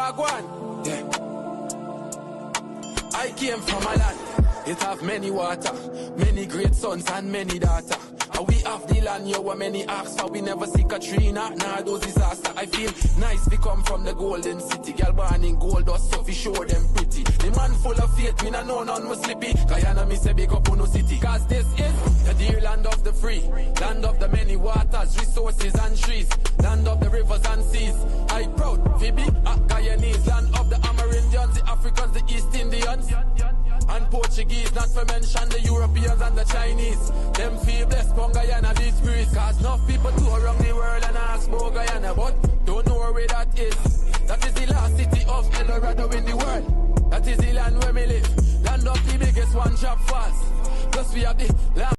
Wagwan. Yeah. I came from a land, it have many water, many great sons and many daughters. And we have the land, you were many ask for, we never see Katrina, nah those disaster. I feel nice we come from the golden city, girl born in gold dust, so we show them pretty. The man full of faith, we nah know none must slippy. Guyana me say big up on no city, cause this is the dear land of the free, land of the many waters, resources and trees, land of the rivers and seas. I proud, Phoebe, Guyanese, land of the Amerindians, the Africans, the East Indians, and Portuguese, not to mention the Europeans and the Chinese. Them feel blessed from Guyana this breeze, cause enough people tour around the world and ask about Guyana, but don't know where that is. That is the last city of El Dorado in the world. That is the land where we live, land of the biggest one drop falls. Plus we have the land.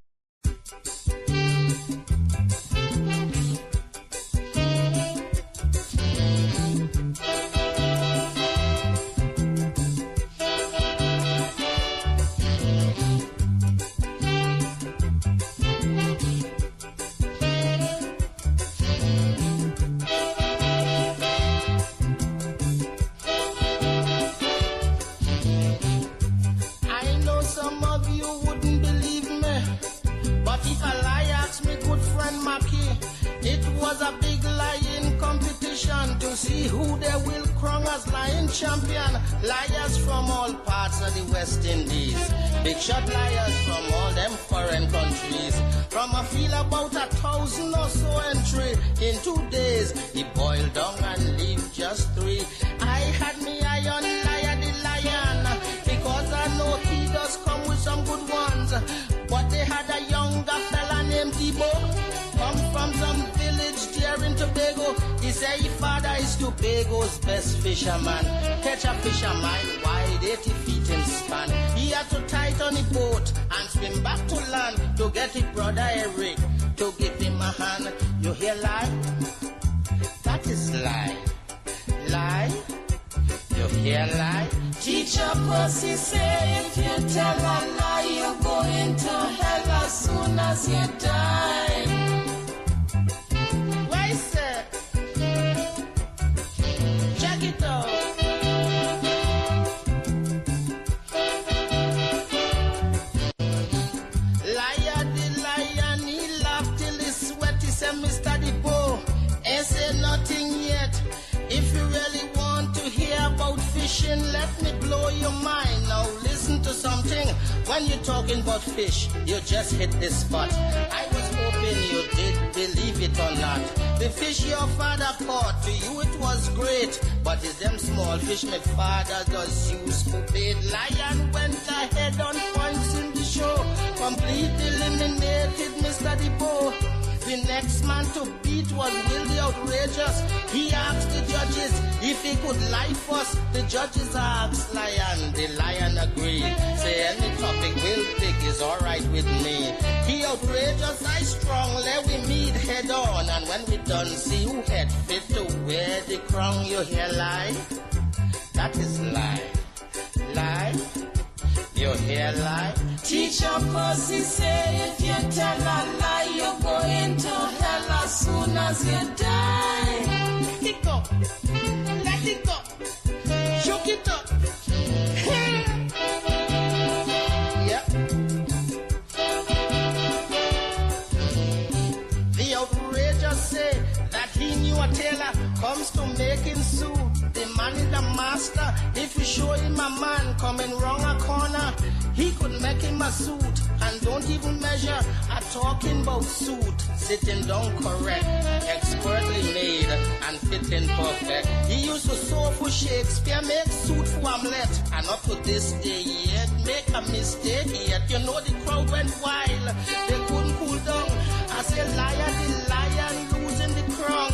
See who they will crown as lion champion. Liars from all parts of the West Indies. Big shot liars from all them foreign countries. From a feel about 1,000 or so entry. In 2 days, he boiled down and leave just 3. I had me eye on Lion the Lion, because I know he does come with some good ones. But they had a younger fella named Debo, come from some village there in Tobago. He say his father is Tobago's best fisherman. Catch a fisherman wide 80 feet in span. He had to tight on the boat and swim back to land to get his brother Eric to give him a hand. You hear lie? That is lie. Lie? You hear lie? Teacher Percy say if you tell a lie, you're going to hell as soon as you die. Why, sir? Check it out. Liar the lion, he laughed till he sweat. He said, Mr. Debo, ain't say nothing yet. If you really want to hear about fishing, let me blow your mind. Now listen to something. When you're talking about fish, you just hit the spot. I was hoping you did believe it or not. The fish your father caught, to you it was great. But it's them small fish my father does use for bait. Lion went ahead on points in the show. Completely eliminated Mr. Debo. The next man to beat was Will the Outrageous. He asked the judges if he could lie first. The judges asked Lion. The Lion agreed. Say any topic Will pick is alright with me. He outrageous, I strong. Let we meet head on. And when we done, see who head fit to wear the crown. You hear lie? That is lie. Lie? You hear lie? Teacher Percy say if you tell a lie, you're going to hell as soon as you die. Let it go. Let it go. Shook it up. Yep. The outrageous say that he knew a tailor comes to making suit. The man is the master. If you show him a man coming round a corner, he could make him a suit and don't even measure. A talking about suit, sitting down correct, expertly made and fitting perfect. He used to sew for Shakespeare, make suit for Hamlet, and up to this day yet make a mistake yet. You know the crowd went wild, they couldn't cool down. I say liar, the lion losing the crown.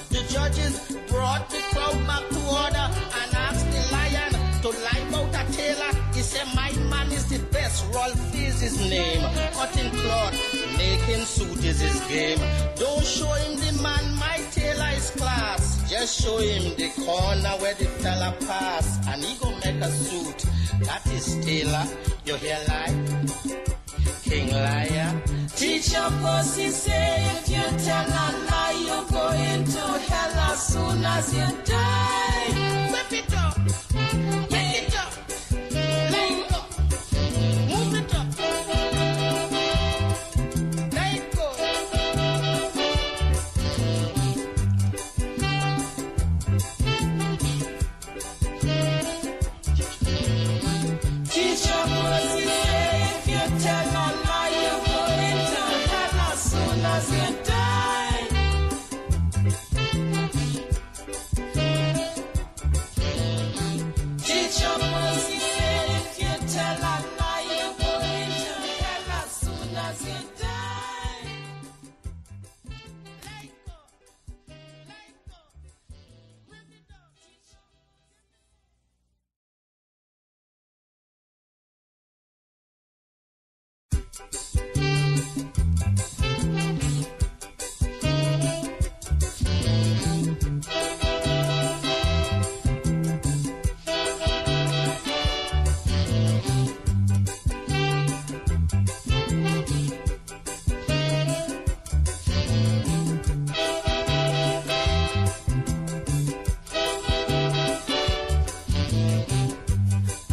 The judges brought the crowd back to order and asked the lion to lie about a tailor. He said, my man is the best. Rolf is his name. Cutting cloth, making suit is his game. Don't show him the man, my tailor is class. Just show him the corner where the fella pass, and he gon' make a suit. That is tailor. You hear lie? King liar. Teacher Percy say if you tell a lie, you're going to hell as soon as you die. it up, make it up, let it go, move it up, let it go. Teach your pussy, if you tell a lie, you're going to hell as soon as you die. Teach your pussy, if you tell a lie, you're going to hell as soon as you die. Let it go, let it go, rip it up.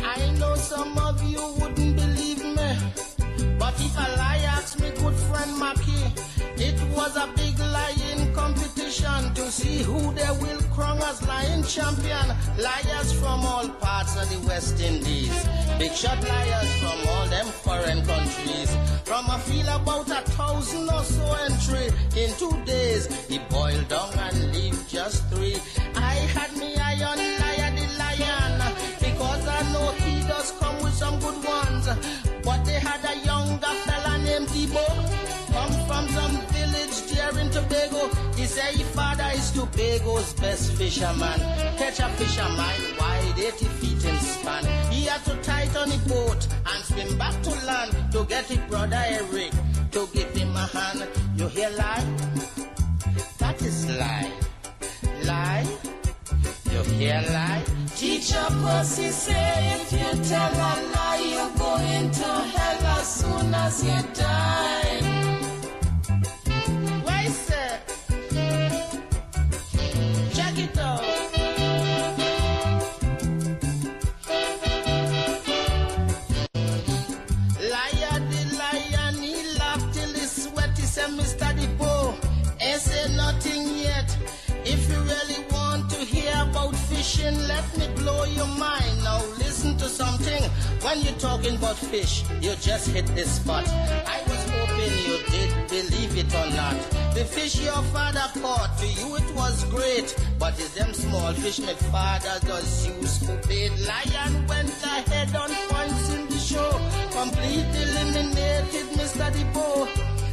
I know some of you wouldn't believe me, but if a lie asked me good friend Mackie, it was a big lying competition to see who they will crown as lying champion. Liars from all parts of the West Indies, big shot liars from all them foreign countries. From a feel about 1,000 or so entry in 2 days, he boiled down and leave just 3. I had me eye on liar the lion, because I know he does come with some good ones. But they had a younger fella named Debo, come from some village there in Tobago. He say his father is Tobago's best fisherman. Catch a fisherman wide 80 feet in span. He had to tighten the boat and swim back to land to get his brother Eric to give him a hand. You hear lie? That is lie. Lie? You hear lie? Teach your pussy, say if you tell a lie, you're going to hell as soon as you die. Why, sir? Check it out. Liar the lion, he laughed till he sweat. He said, Mr. Debo, ain't say nothing yet. If you really want to hear about fishing, let me blow your mind. Now listen to something. When you're talking about fish, you just hit the spot. I was hoping you did believe it or not. The fish your father caught, to you it was great, but it's them small fish my father does use for bait. Lion went ahead on points in the show, completely eliminated Mr. Debo.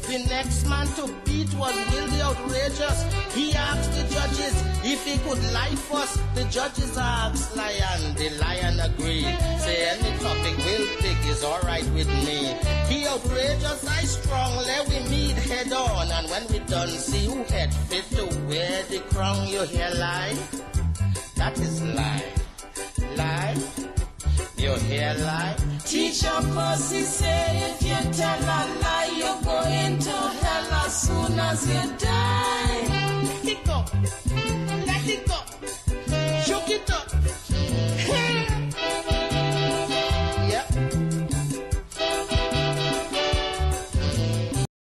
The next man to beat was really outrageous. He asked the judges if he could lie first. The judges asked Lion. The lion agreed. Say any topic we'll pick is alright with me. He outrageous, I strong. Let we meet head on. And when we done, see who head fit to wear the crown. You hear lie? That is lie. Lie? You hear lie? Teach your pussy, say if you tell a lie, you're going to hell as soon as you die. Let it go. Let it go. Shook it up. Yep.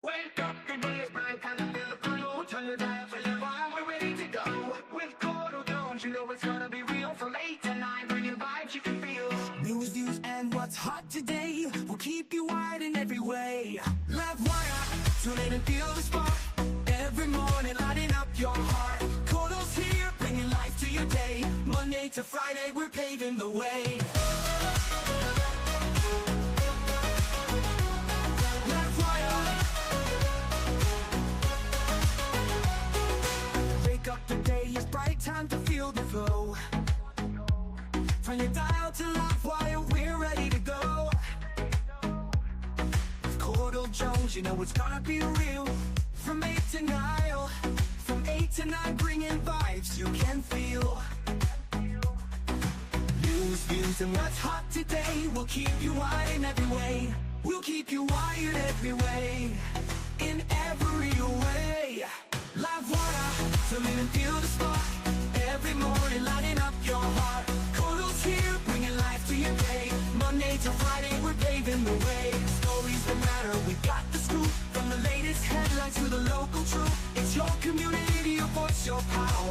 Wake up, the day is bright and I feel the blue. Turn your dial for your vibe, we're ready to go. With Courdel Jones, you know it's gonna be real. From 8 to 9, bringing vibes you can feel. News, views, and what's hot today will keep you wide in every way. Livewire, tune in and feel the spark. Every morning, lighting up your heart. Courdel's here, bringing life to your day. Monday to Friday, we're paving the way. Livewire. Wake up, the day is bright, time to feel the flow. Turn your dial to Livewire, we're ready to go. With Courdel Jones, you know it's gonna be real. From 8 to 9, from 8 to 9, bringing vibes you can feel. News, views, and what's hot today will keep you wired in every way. We'll keep you wired every way, in every way. Livewire, so live and feel the spark. Every morning, lighting up your heart.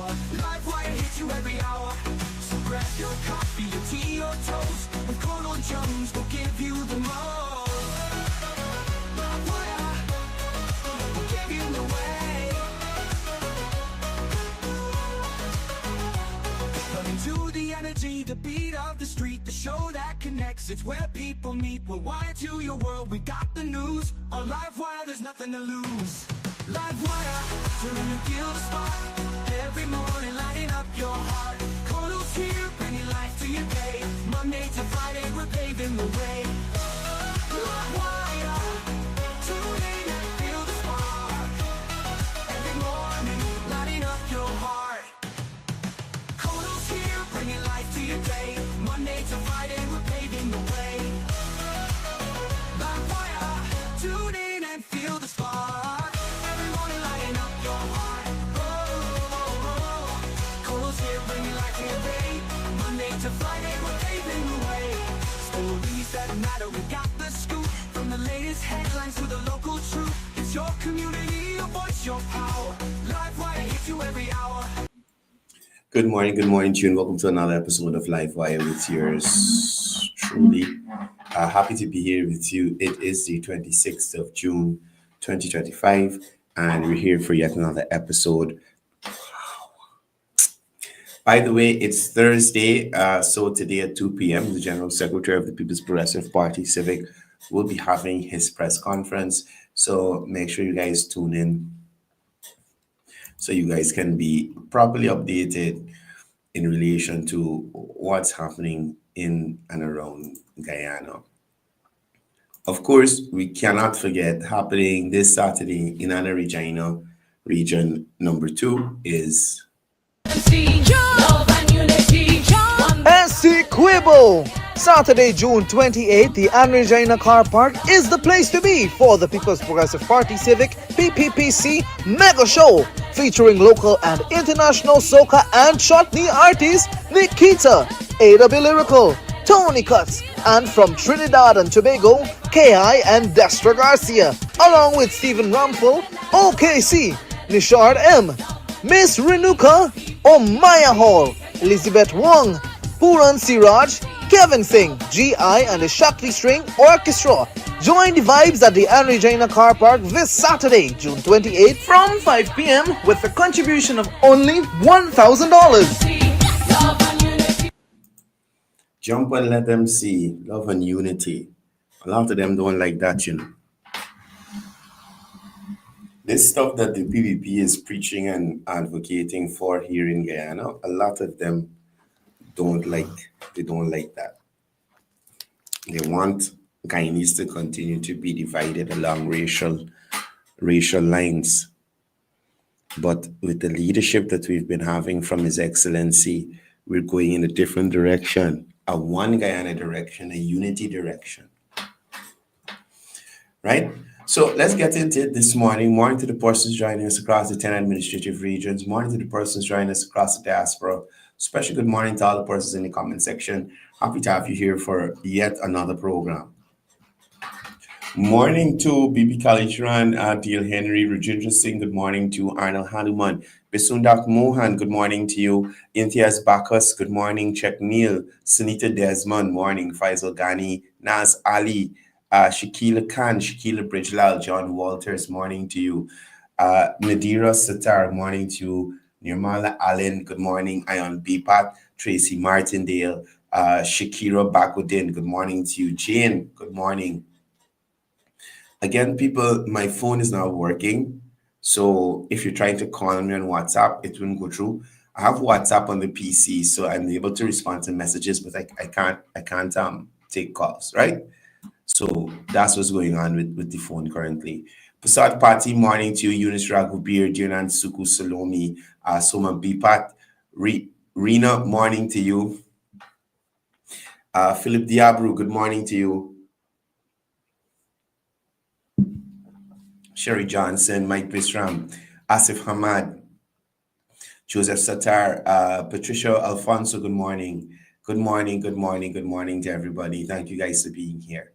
Livewire hits you every hour. So grab your coffee, your tea, or toast, and Courdel Jones will give you the most. Livewire will give you the way. Running to the energy, the beat of the street, the show that connects. It's where people meet. We're wired to your world. We got the news on Livewire. There's nothing to lose. Livewire, turn and feel the spark. Every morning, lighting up your heart. Courdel's here, bringing life to your day. Monday to Friday, we're paving the way. Livewire, tune in and feel the spark. Every morning, lighting up your heart. Courdel's here, bringing life to your day. Monday to Friday, we're paving the way. Livewire, tune in and feel the spark. Every morning, lighting up your heart. Courdel's here, bringing life to your day. Monday to Friday, we're paving the way. Stories that matter, we got the scoop. From the latest headlines to the local truth. It's your community, your voice, your power. Livewire hits you every hour. Good morning, June. Welcome to another episode of Livewire with yours truly. Happy to be here with you. It is the 26th of June, 2025, and we're here for yet another episode. By the way, it's Thursday, so today at 2 p.m., the General Secretary of the People's Progressive Party, Civic, will be having his press conference. So make sure you guys tune in so you guys can be properly updated in relation to what's happening in and around Guyana. Of course, we cannot forget happening this Saturday in Anna Regina region number 2 is SC Quibble! Saturday, June 28th, the Anne Regina Car Park is the place to be for the People's Progressive Party Civic PPPC Mega Show, featuring local and international soca and chutney artists Nikita, A.W. Lyrical, Tony Cuts, and from Trinidad and Tobago, K.I. and Destra Garcia, along with Stephen Rampel, OKC, Nishard M, Miss Renuka, Omaya Hall, Elizabeth Wong, Puran Siraj, Kevin Singh, G.I. and the Shakti String Orchestra. Join the vibes at the Anne Regina Car Park this Saturday, June 28th from 5 p.m. with a contribution of only $1,000. Jump and let them see love and unity. A lot of them don't like that, you know. This stuff that the PVP is preaching and advocating for here in Guyana, a lot of them don't like that. They want Guyanese to continue to be divided along racial lines. But with the leadership that we've been having from His Excellency, we're going in a different direction, a one Guyana direction, a unity direction. Right? So let's get into it this morning. Morning to the persons joining us across the 10 administrative regions. Morning to the persons joining us across the diaspora. Special good morning to all the persons in the comment section. Happy to have you here for yet another program. Morning to Bibi Kalichran, Adil Henry, Rajendra Singh. Good morning to Arnold Hanuman. Bisundak Mohan, good morning to you. Imtiaz Bacchus, good morning. Chek Neil, Sunita Desmond, morning. Faisal Ghani, Naz Ali, Shakila Khan, Shakila Bridgelal, John Walters, morning to you. Nadira Satar, morning to you. Nirmala Allen, good morning. Ion Bipat, Tracy Martindale, Shakira Bakudin, good morning to you. Jane, good morning. Again, people, my phone is not working. So if you're trying to call me on WhatsApp, it wouldn't go through. I have WhatsApp on the PC, so I'm able to respond to messages, but I can't take calls, right? So that's what's going on with the phone currently. Prasad Pati, morning to you. Eunice Raghubir, Jirnan Suku Salomi, Soma Bipat, Rina, morning to you. Philip Diabru, good morning to you. Sherry Johnson, Mike Bisram, Asif Hamad, Joseph Satar, Patricia Alfonso, good morning. Good morning to everybody. Thank you guys for being here.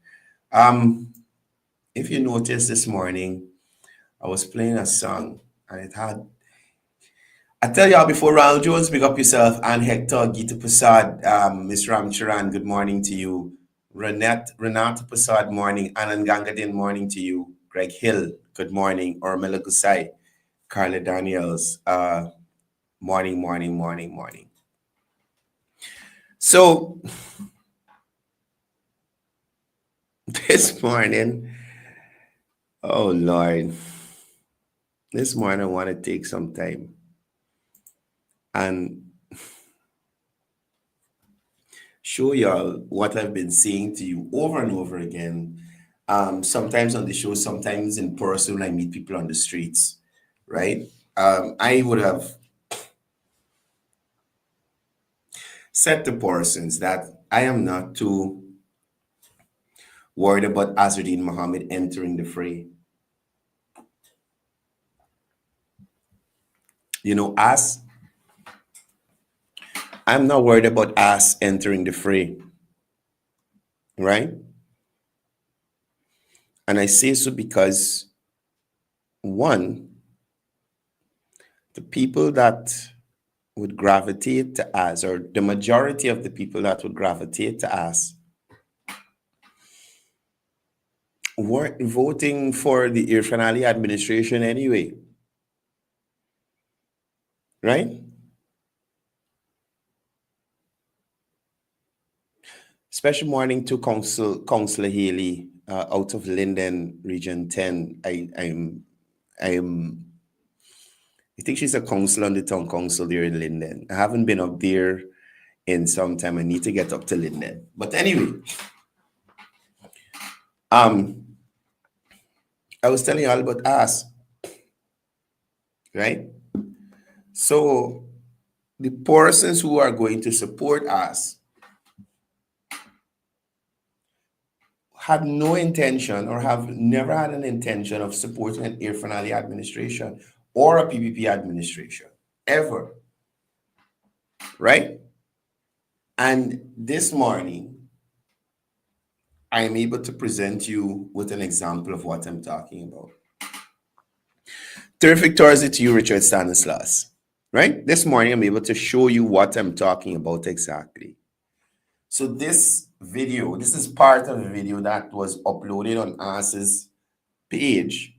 If you noticed this morning, I was playing a song and I tell y'all before Ronald Jones, pick up yourself, and Hector, Gita Prasad, Miss Ram Charan, good morning to you. Renata Prasad, morning. Anand Gangadin, morning to you. Greg Hill, good morning. Ormela Gusai, Carla Daniels, morning. So this morning, oh Lord, this morning I want to take some time and show y'all what I've been saying to you over and over again. Sometimes on the show, sometimes in person when I meet people on the streets, right? I would have said to persons that I am not too worried about Azzuddin Mohammed entering the fray. You know, I'm not worried about us entering the fray, right? And I say so because, one, the people that would gravitate to us, or the majority of the people that would gravitate to us, weren't voting for the Irfan Ali administration anyway, right? Special morning to Councillor Haley out of Linden, Region 10. I think she's a councillor on the town council there in Linden. I haven't been up there in some time. I need to get up to Linden. But anyway, I was telling you all about us, right? So the persons who are going to support us had no intention, or have never had an intention of supporting an Irfan Ali administration or a PPP administration, ever, right? And this morning, I am able to present you with an example of what I'm talking about. Terrific Thursday to you, Richard Stanislas, right? This morning, I'm able to show you what I'm talking about exactly. So this video, this is part of a video that was uploaded on AS's page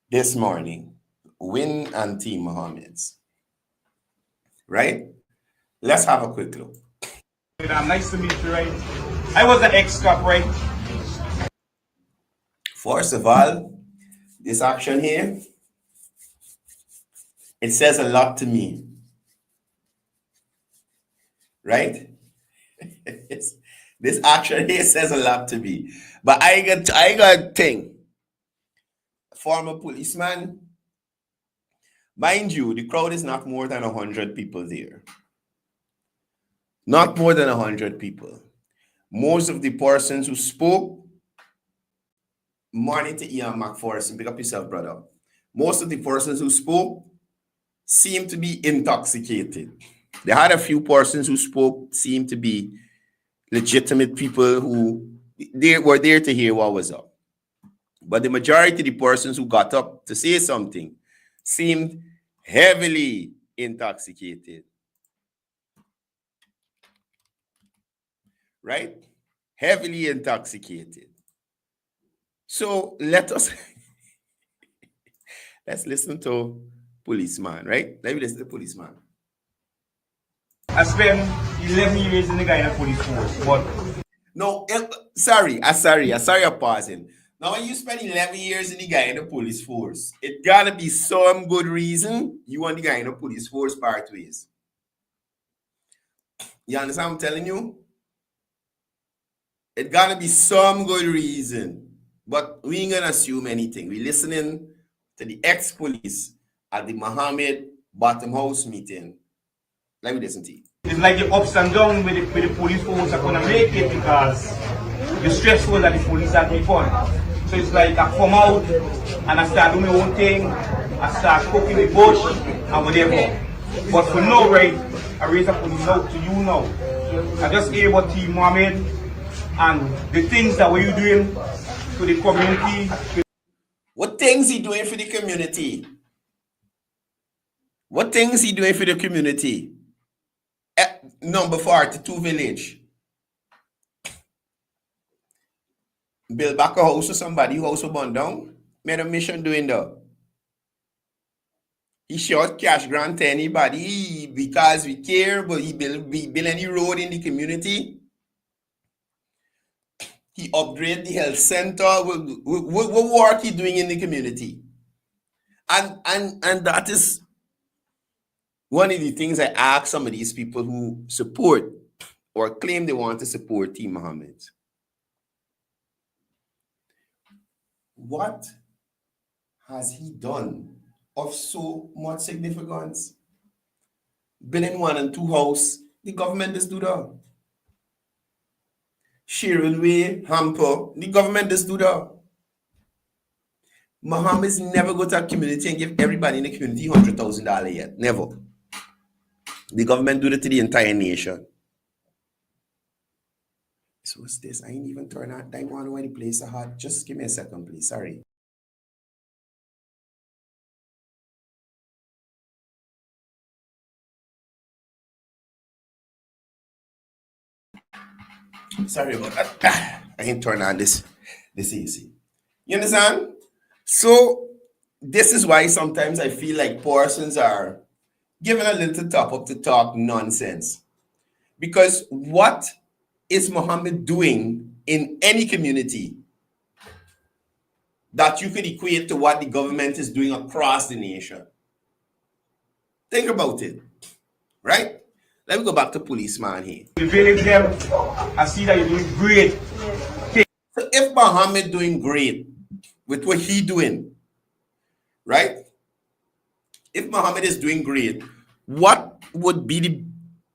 this morning, Win and Team Mohammed's, right? Let's have a quick look. Nice to meet you, right? I was an ex-cop, right? First of all, this action here, it says a lot to me, right? This action here says a lot to me. But I got a thing. Former policeman. Mind you, the crowd is not more than 100 people there. Not more than 100 people. Most of the persons who spoke, morning to Ian McPherson, pick up yourself, brother. Most of the persons who spoke seemed to be intoxicated. They had a few persons who spoke, seemed to be legitimate people who they were there to hear what was up. But the majority of the persons who got up to say something seemed heavily intoxicated. Right? Heavily intoxicated. So let's listen to policeman, right? Let me listen to policeman. I spent 11 years in the Guyana police force, but... No, sorry, I'm pausing. Now, when you spend 11 years in the Guyana police force, it gotta be some good reason you want the Guyana police force part ways. You understand what I'm telling you? It gotta be some good reason. But we ain't gonna assume anything. We listening to the ex-police at the Mohammed Bottom House meeting. Let me listen to you. It's like the ups and downs with the police force are gonna make it, because the stressful that the police are keep on. So it's like I come out and I start doing my own thing, I start cooking the bush and whatever. But for now, right, I raise a police out to you now. I just hear about Team Mohammed and the things that we're doing to the community. What things he doing for the community? What things he doing for the community? Number 42 village. Build back a house for somebody who also burned down. Made a mission doing that. He short cash grant to anybody because we care, but he build any road in the community. He upgrade the health center. What work he doing in the community? And that is one of the things I ask some of these people who support or claim they want to support T. Muhammad. What has he done of so much significance? Building 1 and 2 house, the government just do that. Cheryl Way, Hamper, the government just do that. Muhammad's never go to a community and give everybody in the community $100,000 yet. Never. The government do it to the entire nation. So what's this? I ain't even turn on. I want to know why the place is hot. Just give me a second, please. Sorry. Sorry about that. I ain't turn on this AC. You understand? So this is why sometimes I feel like persons are giving a little top up to talk nonsense. Because what is Muhammad doing in any community that you could equate to what the government is doing across the nation? Think about it, right? Let me go back to policeman here. The village them, I see that you're doing great. So if Muhammad doing great with what he doing, right? If Muhammad is doing great, what would be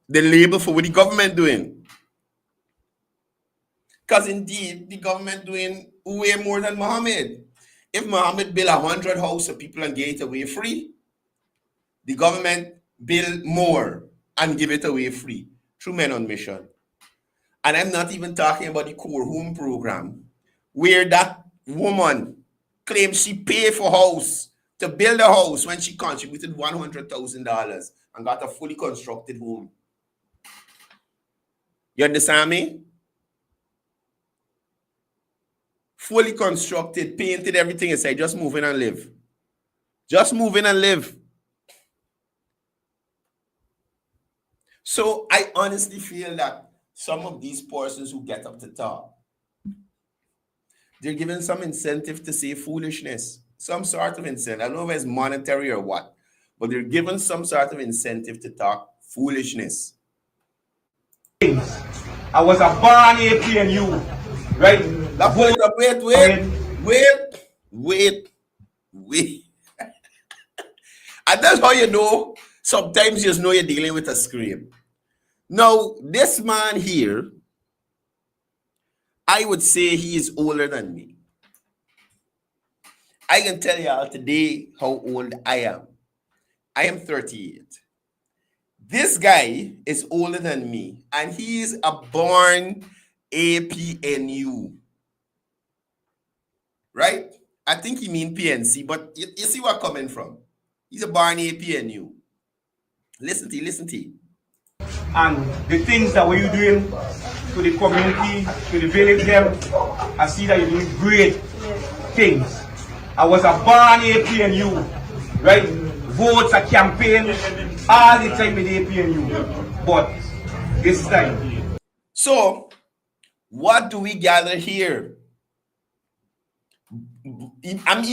the label for what the government doing? Because indeed, the government doing way more than Muhammad. If Muhammad build 100 houses so people and get it away free, the government build more and give it away free through Men on Mission. And I'm not even talking about the core home program, where that woman claims she paid for house to build a house when she contributed $100,000 and got a fully constructed home. You understand me? Fully constructed, painted, everything inside. Just move in and live. Just move in and live. So I honestly feel that some of these persons who get up to talk, they're given some incentive to say foolishness. Some sort of incentive. I don't know if it's monetary or what, but they're given some sort of incentive to talk foolishness. I was a born APNU, right? Wait. And that's how you know, sometimes you just know you're dealing with a scream. Now, this man here, I would say he is older than me. I can tell y'all today how old I am. I am 38. This guy is older than me, and he's a born APNU. Right? I think he mean PNC, but you see where I'm coming from. He's a born APNU. Listen to you. And the things that you're doing to the community, to the village them, I see that you're doing great things. I was a born APNU, right? Votes, a campaign, all the time with APNU. But this time. So, what do we gather here? He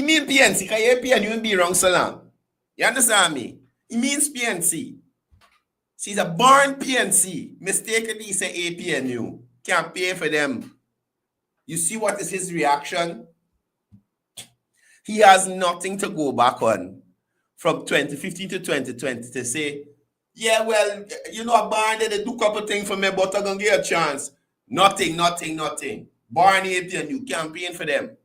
mean PNC, because APNU be wrong so long. You understand me? He means PNC. She's a born PNC. Mistakenly say APNU. Campaign for them. You see what is his reaction? He has nothing to go back on from 2015 to 2020 to say, yeah, well, you know, a barn they do a couple things for me, but I'm going to get a chance. Nothing. Born APNU. Campaign for them.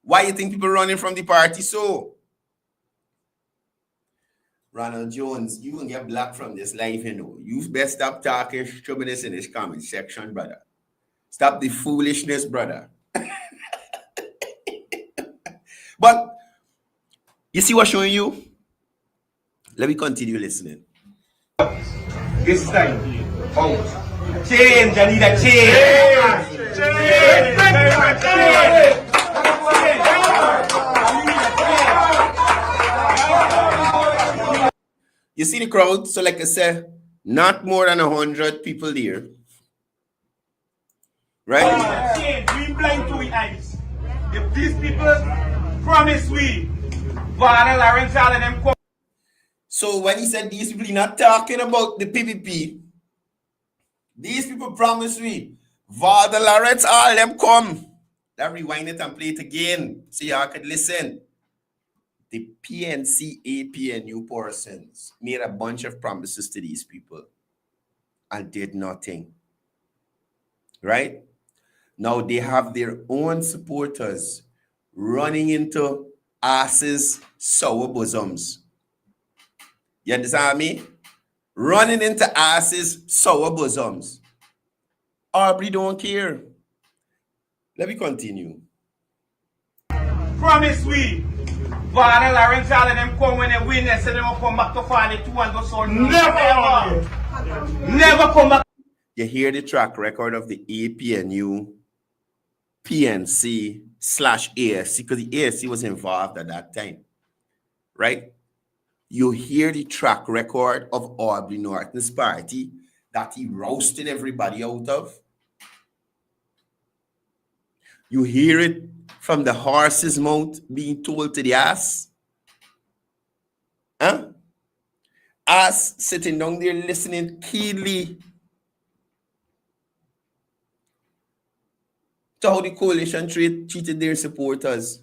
Why you think people running from the party so? Ronald Jones, you can get black from this life, you know. You best stop talking stupidness in this comment section, brother. Stop the foolishness, brother. But you see what's showing you? Let me continue listening. This time, out. Change, I need a change. You see the crowd? So like I said, not more than 100 people there. Right? Change, we blind to the eyes. If these people promise we, Varda, Lawrence, all of them come. So when he said these people, he's not talking about the PPP. These people promise we, Varda, Lawrence, all of them come. Let's rewind it and play it again so y'all could listen. The PNC APNU persons made a bunch of promises to these people and did nothing. Right? Now they have their own supporters running into asses, sour bosoms. You understand me? Running into asses, sour bosoms. Aubrey don't care. Let me continue. Promise we, Varda, Lawrence, all of them come when they win, they say they will come back to 42 and go so. Never come back. You hear the track record of the APNU, PNC / ASC, because the ASC was involved at that time, right? You hear the track record of Aubrey Norton's party that he roasted everybody out of. You hear it from the horse's mouth being told to the ass. Huh? Ass sitting down there listening keenly to how the coalition treated their supporters.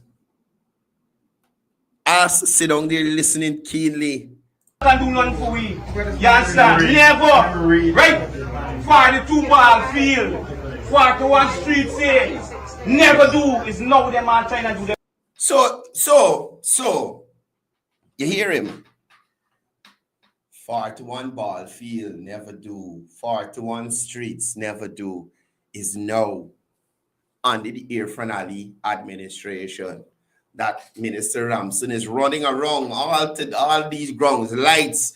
Ass sit down there listening keenly. Can do nothing for we. You understand? Never. Right? 42 ball field. 41 street sales. Never do. It's now them are trying to do them. So, you hear him. 41 ball field, never do. 41 streets, never do. Is now under the Irfan Ali administration that Minister Ramson is running around all these grounds, lights,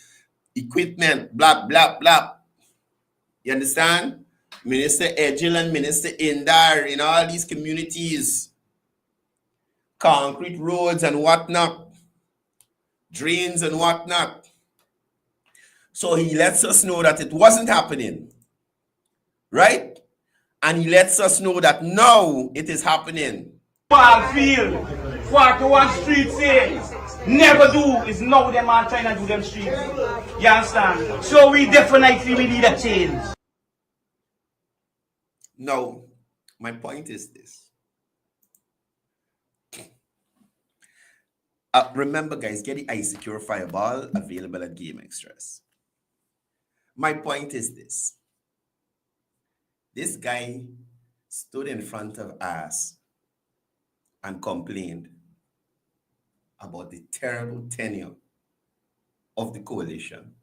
equipment, blah, blah, blah. You understand? Minister Edgil and Minister Indar in all these communities, concrete roads and whatnot, drains and whatnot. So he lets us know that it wasn't happening, right? And he lets us know that now it is happening. Ball field, 41 street sales. Never do. Is now them are trying to do them streets. You understand? So we definitely need a change. No, my point is this. Remember, guys, get the ice secure fireball available at Game Extras. My point is this. This guy stood in front of us and complained about the terrible tenure of the coalition,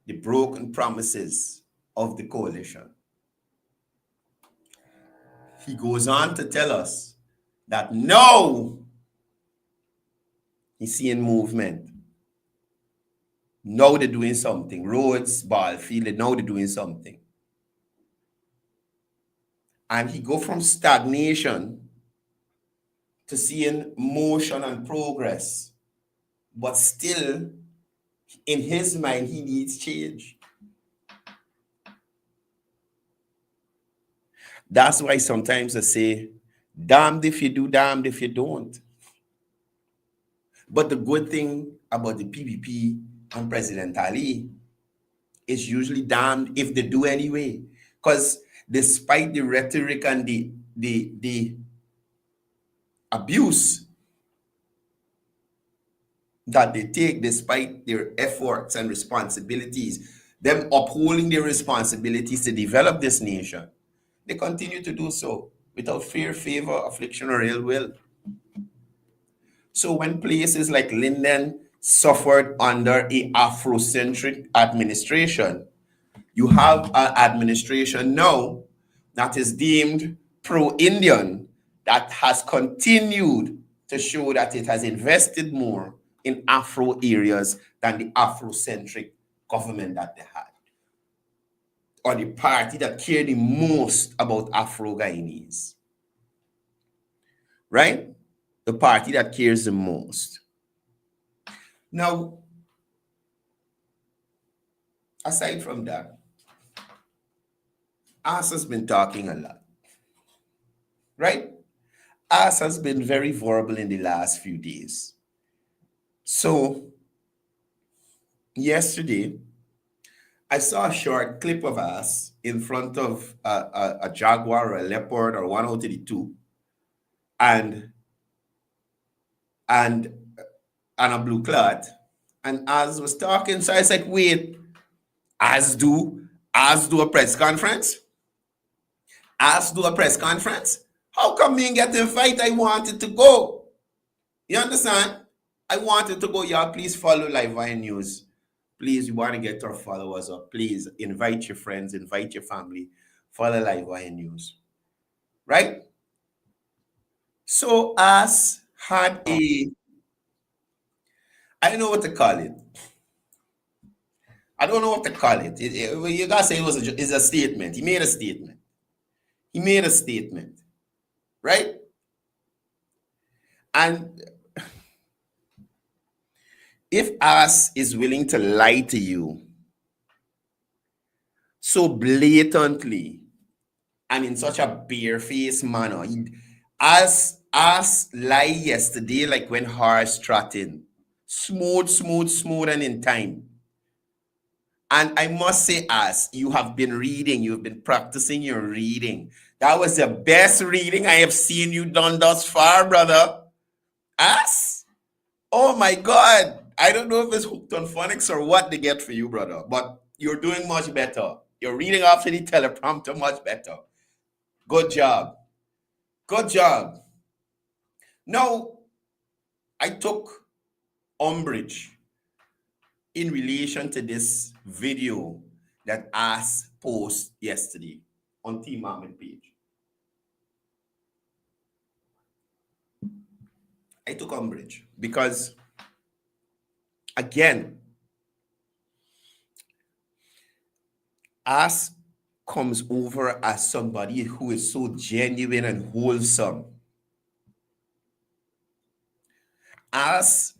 the broken promises of the coalition. He goes on to tell us that now he's seeing movement. Now they're doing something. Roads, ball field, now they're doing something. And he go from stagnation to seeing motion and progress. But still, in his mind, he needs change. That's why sometimes I say, damned if you do, damned if you don't. But the good thing about the PPP and President Ali is usually damned if they do anyway. Because despite the rhetoric and the abuse that they take, despite their efforts and responsibilities, them upholding their responsibilities to develop this nation, they continue to do so without fear, favor, affliction, or ill will. So when places like Linden suffered under an Afrocentric administration, you have an administration now that is deemed pro-Indian, that has continued to show that it has invested more in Afro areas than the Afrocentric government that they had, or the party that cared the most about Afro-Guyanese, right? The party that cares the most. Now, aside from that, Us has been talking a lot, right? Us has been very vulnerable in the last few days. So, yesterday, I saw a short clip of us in front of a jaguar or a leopard or one out of the two, and a blue cloth. And as was talking, so I was like, wait, as do a press conference? As do a press conference? How come me get the fight? I wanted to go. You understand? I wanted to go. Y'all, please follow Livewire News. Please, we want to get our followers up. Please invite your friends, invite your family. Follow Livewire News. Right? So us had I don't know what to call it. I don't know what to call it. You gotta say it's a statement. He made a statement. He made a statement. Right? And if us is willing to lie to you so blatantly and in such a barefaced manner, as lie yesterday, like when horse trotting, smooth, and in time. And I must say, as you have been reading, you've been practicing your reading. That was the best reading I have seen you done thus far, brother. As? Oh my God. I don't know if it's hooked on phonics or what they get for you, brother, but you're doing much better. You're reading off the teleprompter much better. Good job. Good job. Now, I took umbrage in relation to this video that As posted yesterday on Team Ahmed page. I took umbrage because, again, As comes over as somebody who is so genuine and wholesome. As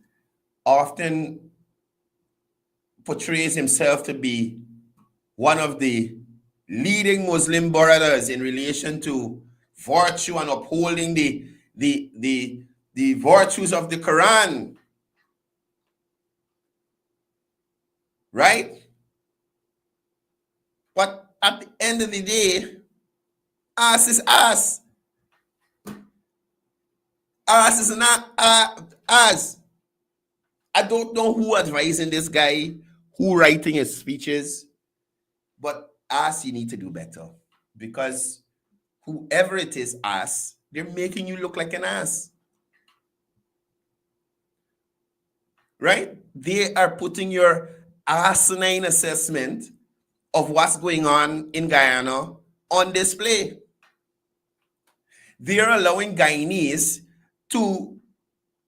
often portrays himself to be one of the leading Muslim brothers in relation to virtue and upholding the virtues of the Quran. Right? But at the end of the day, As is As. As is not As. I don't know who advising this guy, who writing his speeches, but As, you need to do better. Because whoever it is, As, they're making you look like an ass. Right? They are putting your asinine assessment of what's going on in Guyana on display. They're allowing Guyanese to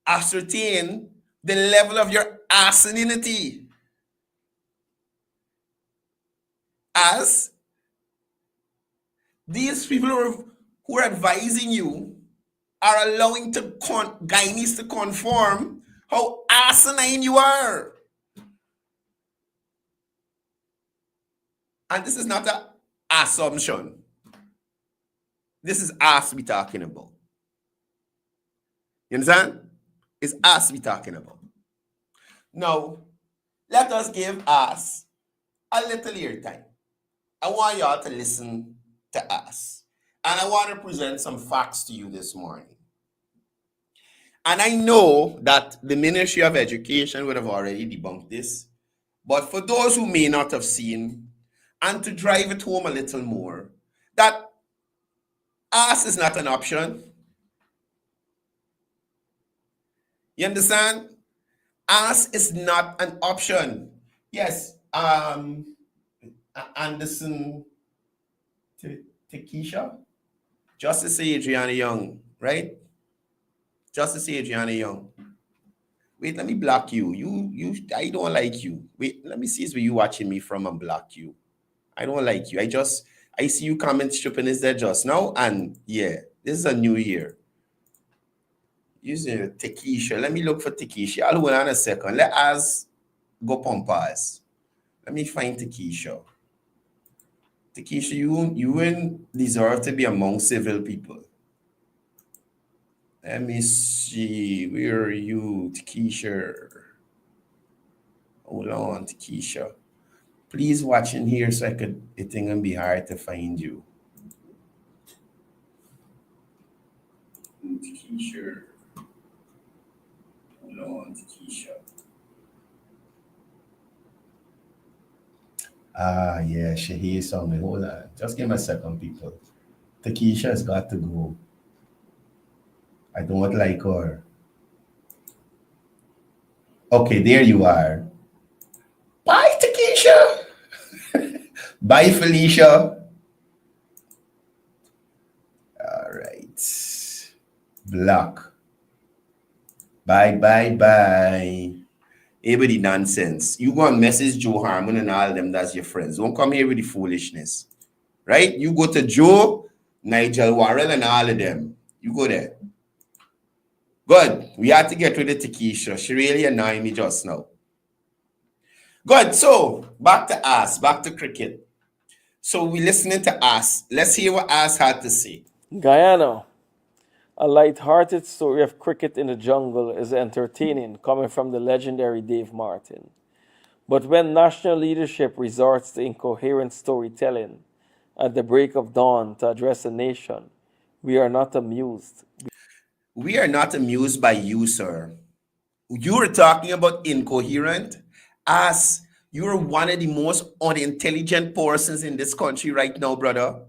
ascertain the level of your asininity. As these people who are advising you are allowing Guyanese to conform how asinine you are. And this is not an assumption. This is Us we talking about. You understand? It's Us we talking about. Now, let us give Us a little airtime. I want y'all to listen to Us. And I want to present some facts to you this morning. And I know that the Ministry of Education would have already debunked this. But for those who may not have seen, and to drive it home a little more, that Us is not an option. You understand? Us is not an option. Yes, Anderson Takesha, Justice Adriana Young, right? Justice Adriana Young. Wait, let me block you. I don't like you. Wait, let me see if you watching me from and block you. I don't like you. I see you comment stripping is there just now, and yeah, this is a new year. Using Takesha. Let me look for Takesha. I'll hold on a second. Let us go pampas. Let me find Takesha. Takesha, you wouldn't deserve to be among civil people. Let me see. Where are you, Takesha? Hold on, Takesha. Please watch in here so it ain't be hard to find you. Takesha. Hold on, Takesha. Ah, yeah, she hears something. Hold on. Just give me a second, people. Takesha has got to go. I don't like her. Okay, there you are. Bye, Takesha. Bye, Felicia. All right. Block. Bye, bye, bye. Everybody nonsense. You go and message Joe Harmon and all them that's your friends. Don't come here with the foolishness. Right? You go to Joe, Nigel Warren, and all of them. You go there. Good. We had to get rid of Takesha. She really annoyed me just now. Good. So, back to us. Back to cricket. So, we're listening to us. Let's hear what us had to say. Guyana. A light-hearted story of cricket in the jungle is entertaining, coming from the legendary Dave Martin. But when national leadership resorts to incoherent storytelling at the break of dawn to address a nation, we are not amused. We are not amused by you, sir. You were talking about incoherent as you're one of the most unintelligent persons in this country right now, brother.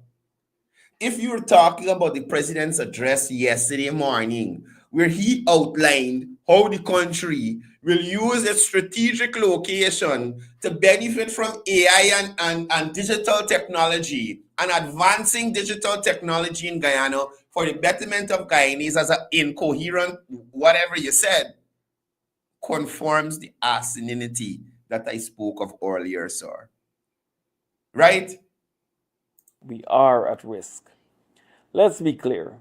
If you were talking about the president's address yesterday morning, where he outlined how the country will use its strategic location to benefit from AI and digital technology and advancing digital technology in Guyana for the betterment of Guyanese as an incoherent, whatever you said, confirms the asininity that I spoke of earlier, sir. Right? We are at risk. Let's be clear.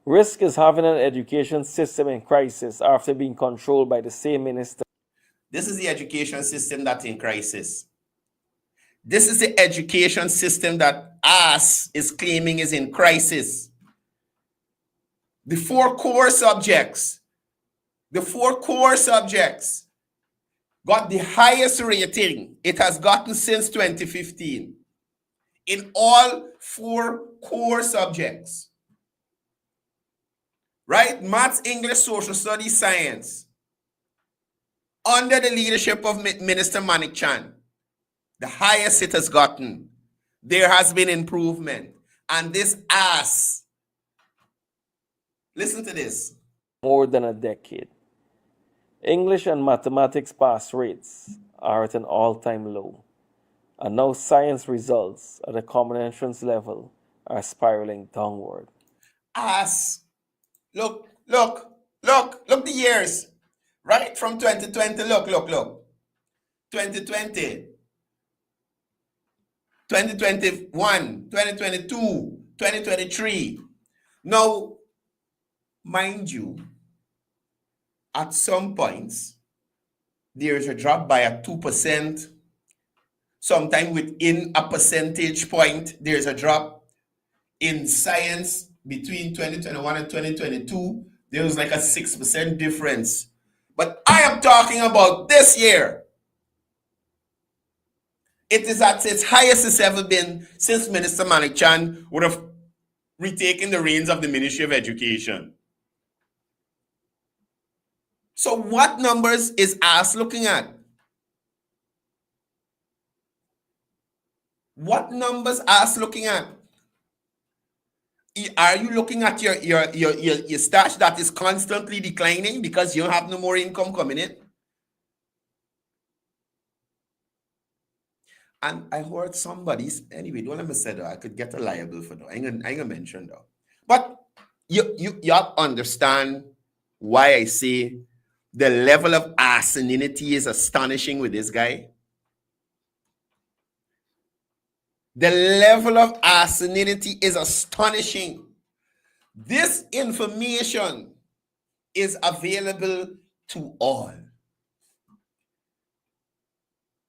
Risk is having an education system in crisis after being controlled by the same minister. This is the education system that's in crisis. This is the education system that us is claiming is in crisis. The four core subjects got the highest rating it has gotten since 2015 in all four core subjects. Right? Maths, English, Social Studies, Science. Under the leadership of Minister Manik Chan, the highest it has gotten. There has been improvement. And this ass, listen to this. More than a decade. English and mathematics pass rates are at an all-time low. And now science results at the common entrance level are spiraling downward. Ass. Look the years. Right from 2020, look. 2020, 2021, 2022, 2023. Now, mind you, at some points, there is a drop by a 2%. Sometime within a percentage point, there's a drop. In science, between 2021 and 2022, there was like a 6% difference. But I am talking about this year. It is at its highest it's ever been since Minister Manik Chan would have retaken the reins of the Ministry of Education. So what numbers is us looking at? What numbers us looking at? Are you looking at your stash that is constantly declining because you have no more income coming in? And I heard somebody's, anyway, don't let me say that. I could get a liable for that. I ain't gonna mention that. But you understand why I say The level of arseninity is astonishing with this guy. The level of arseninity is astonishing. This information is available to all.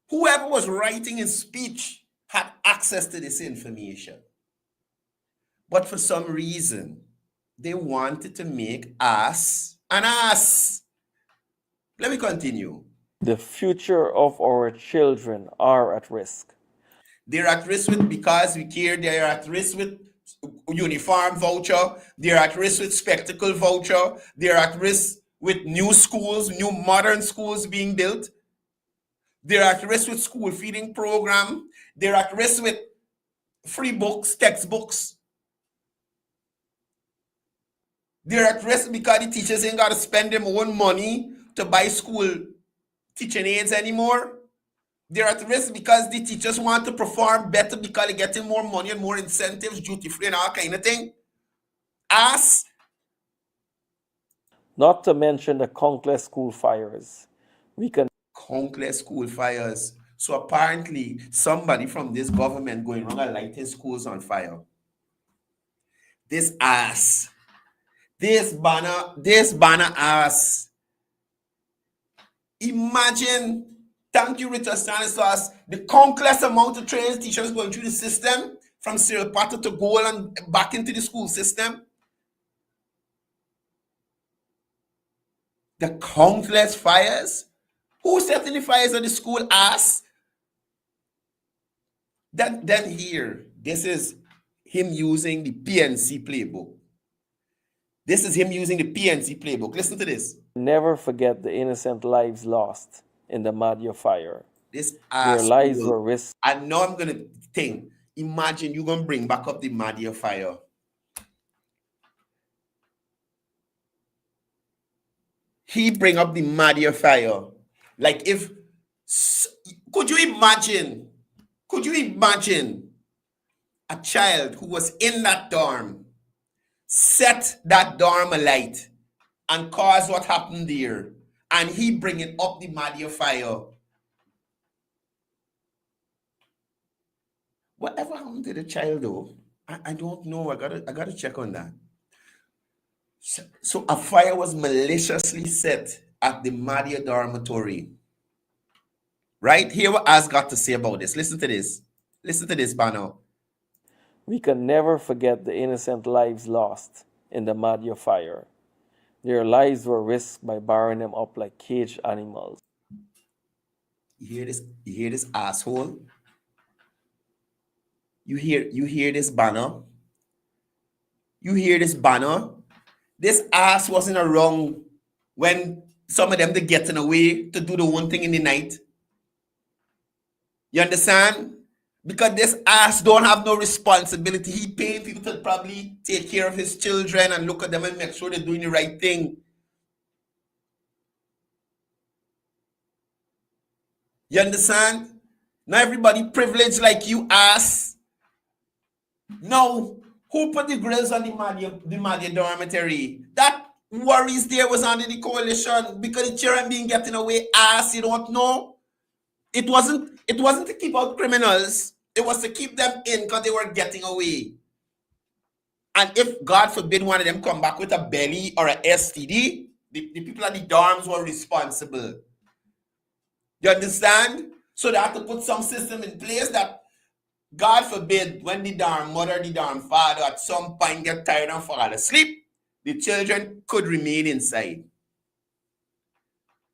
Whoever was writing his speech had access to this information. But for some reason, they wanted to make us an ass. Let me continue. The future of our children are at risk. They're at risk with because we care. They're at risk with uniform voucher. They're at risk with spectacle voucher. They're at risk with new schools, new modern schools being built. They're at risk with school feeding program. They're at risk with free books, textbooks. They're at risk because the teachers ain't got to spend their own money to buy school teaching aids anymore. They're at risk because the teachers want to perform better because they're getting more money and more incentives, duty-free and all kind of thing. As Not to mention the countless school fires. countless school fires. So apparently somebody from this government going around and lighting schools on fire. This ass. This banner ass. Imagine, thank you, Richard Stanislas, the countless amount of trained teachers going through the system from Cyril Potter to Goal and back into the school system. The countless fires. Who setting the fires on the school ass? Then here, this is him using the PNC playbook. This is him using the PNC playbook. Listen to this. Never forget the innocent lives lost in the Madhya fire. This Their ass. lives were risked. I know I'm going to think. Imagine you're going to bring back up the Madhya fire. He bring up the Madhya fire. Like if, could you imagine a child who was in that dorm, set that dorm alight and cause what happened there, and he bringing up the Madhya fire. Whatever happened to the child though? I don't know. I gotta check on that. So a fire was maliciously set at the Madhya dormitory. Right? Hear what Az got to say about this. Listen to this. Listen to this, Bano. We can never forget the innocent lives lost in the Madhya fire. Their lives were risked by barring them up like caged animals. You hear this asshole? You hear this banner? You hear this banner? This ass wasn't around when some of them they getting away to do the one thing in the night. You understand? Because this ass don't have no responsibility. He paying people to probably take care of his children and look at them and make sure they're doing the right thing. You understand? Not everybody privileged like you, ass. No. Who put the grills on the Madhya dormitory? That worries there was under the coalition because the children being getting away, ass. You don't know? It wasn't to keep out criminals. It was to keep them in because they were getting away. And if, God forbid, one of them come back with a belly or an STD, the people at the dorms were responsible. You understand? So they had to put some system in place that, God forbid, when the dorm mother, the dorm father at some point get tired and fall asleep, the children could remain inside.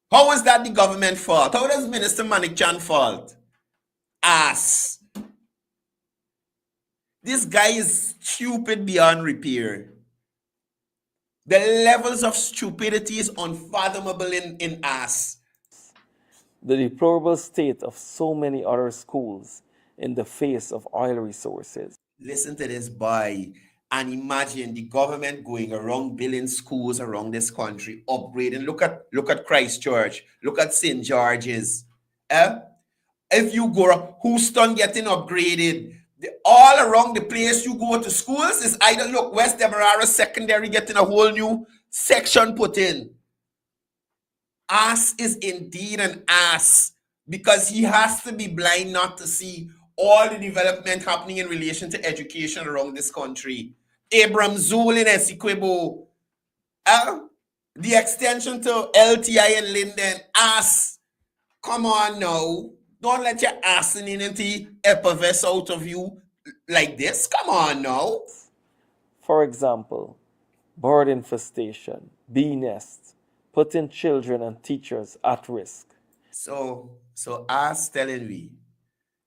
How is that the government fault? How does Minister Manikchan fault? Ass. This guy is stupid beyond repair. The levels of stupidity is unfathomable in ass. The deplorable state of so many other schools in the face of oil resources. Listen to this boy and imagine the government going around building schools around this country, upgrading. Look at Christchurch. Look at St. George's. If you go, Houston getting upgraded. All around the place you go to schools is either, look, West Demerara Secondary getting a whole new section put in. Ass is indeed an ass because he has to be blind not to see all the development happening in relation to education around this country. Abram Zool in Essequibo, the extension to LTI and Linden, ass. Come on now. Don't let your assonanity effervesce out of you like this. Come on now. For example, bird infestation, bee nests, putting children and teachers at risk. So us telling me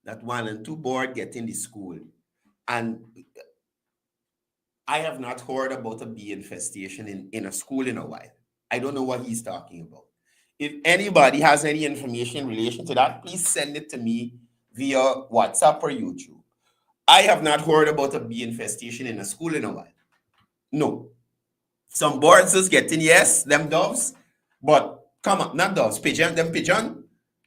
that 1 and 2 board get in the school, and I have not heard about a bee infestation in a school in a while. I don't know what he's talking about. If anybody has any information in relation to that, please send it to me via WhatsApp or YouTube. I have not heard about a bee infestation in a school in a while. No. Some birds is getting, yes, them doves, but come on, not doves, pigeon.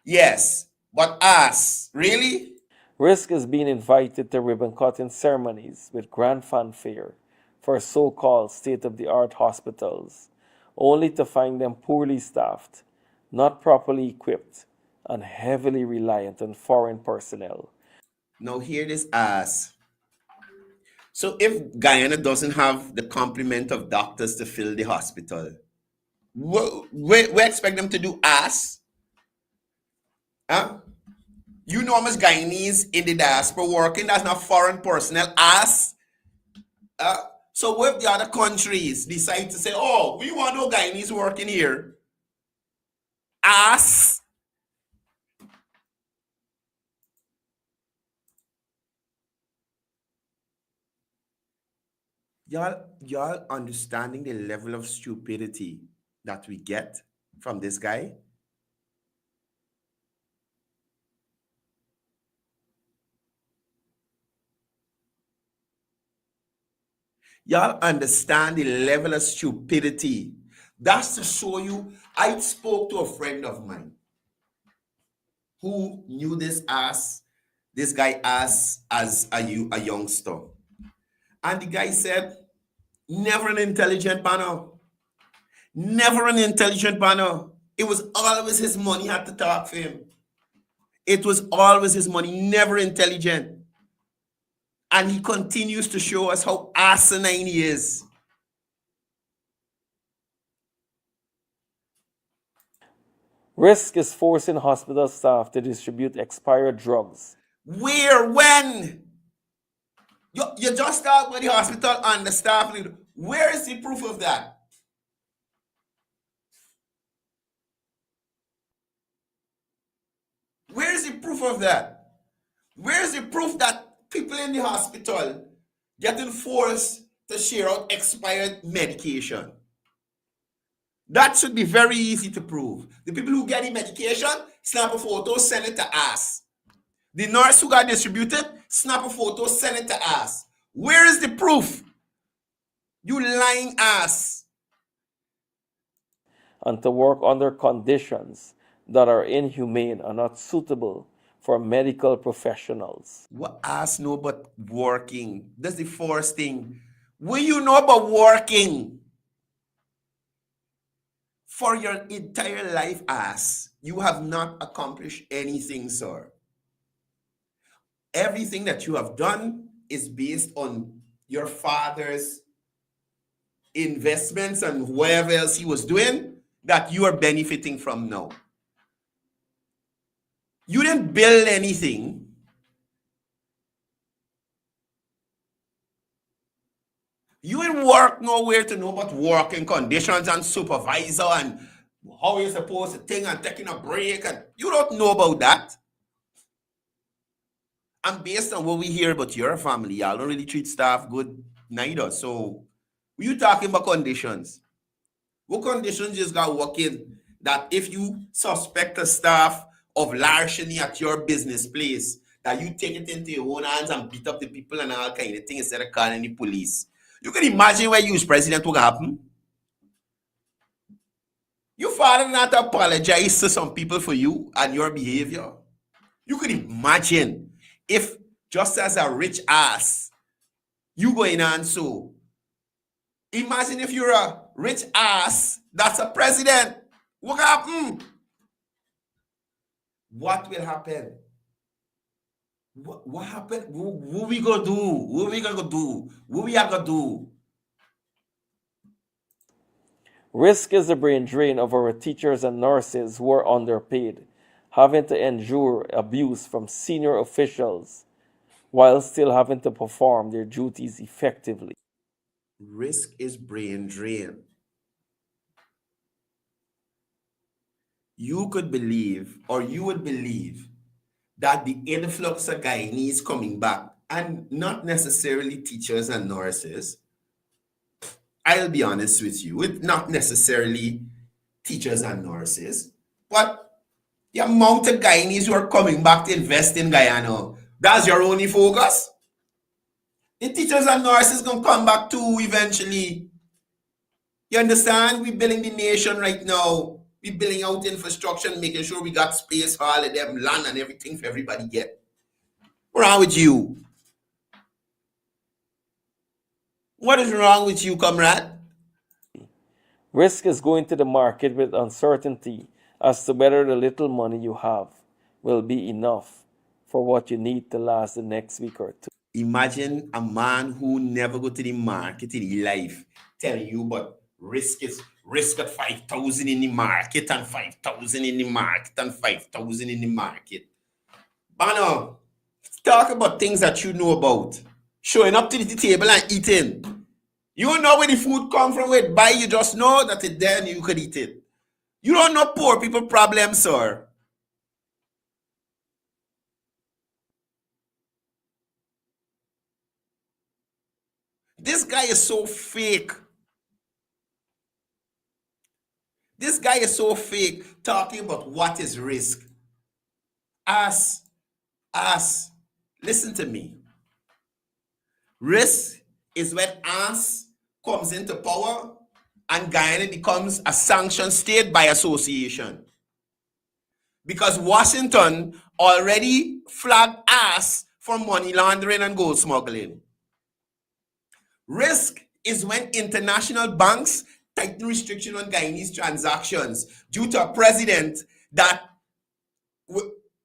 Yes, but us, really? Risk is being invited to ribbon cutting ceremonies with grand fanfare for so-called state-of-the-art hospitals, only to find them poorly staffed, not properly equipped, and heavily reliant on foreign personnel. Now hear this ass. So if Guyana doesn't have the complement of doctors to fill the hospital, we expect them to do ass? Huh? You know how much Guyanese in the diaspora working, that's not foreign personnel, ass? So what if the other countries decide to say, oh, we want no Guyanese working here? Ass? Y'all understanding the level of stupidity that we get from this guy? Y'all understand the level of stupidity. That's to show you. I spoke to a friend of mine who knew this guy as a youngster. And the guy said, never an intelligent banner. Never an intelligent banner. It was always his money had to talk for him. It was always his money, never intelligent. And he continues to show us how asinine he is. Risk is forcing hospital staff to distribute expired drugs. Where? When? You just talk about the hospital and the staff. Where is the proof of that? Where is the proof of that? Where is the proof that people in the hospital getting forced to share out expired medication? That should be very easy to prove. The people who get the medication, snap a photo, send it to us. The nurse who got distributed, snap a photo, send it to us. Where is the proof? You lying ass. And to work under conditions that are inhumane and not suitable for medical professionals. What ass know about working? That's the first thing. What you know about working? For your entire life, ass, you have not accomplished anything, sir. Everything that you have done is based on your father's investments and whatever else he was doing that you are benefiting from now. You didn't build anything. You didn't work nowhere to know about working conditions and supervisor and how you're supposed to think and taking a break. And you don't know about that. And based on what we hear about your family, y'all don't really treat staff good neither. So, you talking about conditions? What conditions just got working that if you suspect a staff of larceny at your business place, that you take it into your own hands and beat up the people and all kind of things instead of calling the police? You can imagine when you was president what happen. Your father not apologize to some people for you and your behavior. You could imagine if just as a rich ass, you going on so. Imagine if you're a rich ass that's a president. What happen? What will happen? What happened? What we gonna do? What we gonna do? What we are gonna do? Risk is the brain drain of our teachers and nurses who are underpaid, having to endure abuse from senior officials while still having to perform their duties effectively. Risk is brain drain. You could believe, or you would believe, that the influx of Guyanese coming back, and not necessarily teachers and nurses. I'll be honest with you, it's not necessarily teachers and nurses, but the amount of Guyanese who are coming back to invest in Guyana, that's your only focus? The teachers and nurses gonna come back too eventually. You understand? We're building the nation right now. We're building out infrastructure and making sure we got space for all of them, land and everything for everybody get. What's wrong with you? What is wrong with you, comrade? Risk is going to the market with uncertainty as to whether the little money you have will be enough for what you need to last the next week or two. Imagine a man who never go to the market in his life telling you, but risk at 5,000 in the market and 5,000 in the market and 5,000 in the market. Bano, talk about things that you know about. Showing up to the table and eating. You know where the food come from, where it buy, you just know that it's there and you could eat it. You don't know poor people problems, sir. This guy is so fake. This guy is so fake talking about what is risk. Listen to me. Risk is when us comes into power and Guyana becomes a sanctioned state by association. Because Washington already flagged us for money laundering and gold smuggling. Risk is when international banks tighten restriction on Guyanese transactions due to a president that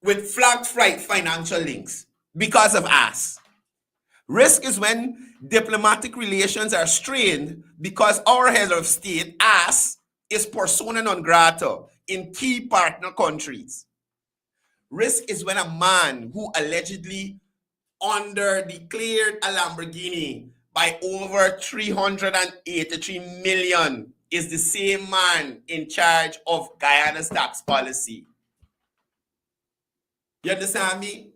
with flagged financial links because of us. Risk is when diplomatic relations are strained because our head of state, us, is persona non grata in key partner countries. Risk is when a man who allegedly underdeclared a Lamborghini by over 383 million is the same man in charge of Guyana's tax policy. You understand me?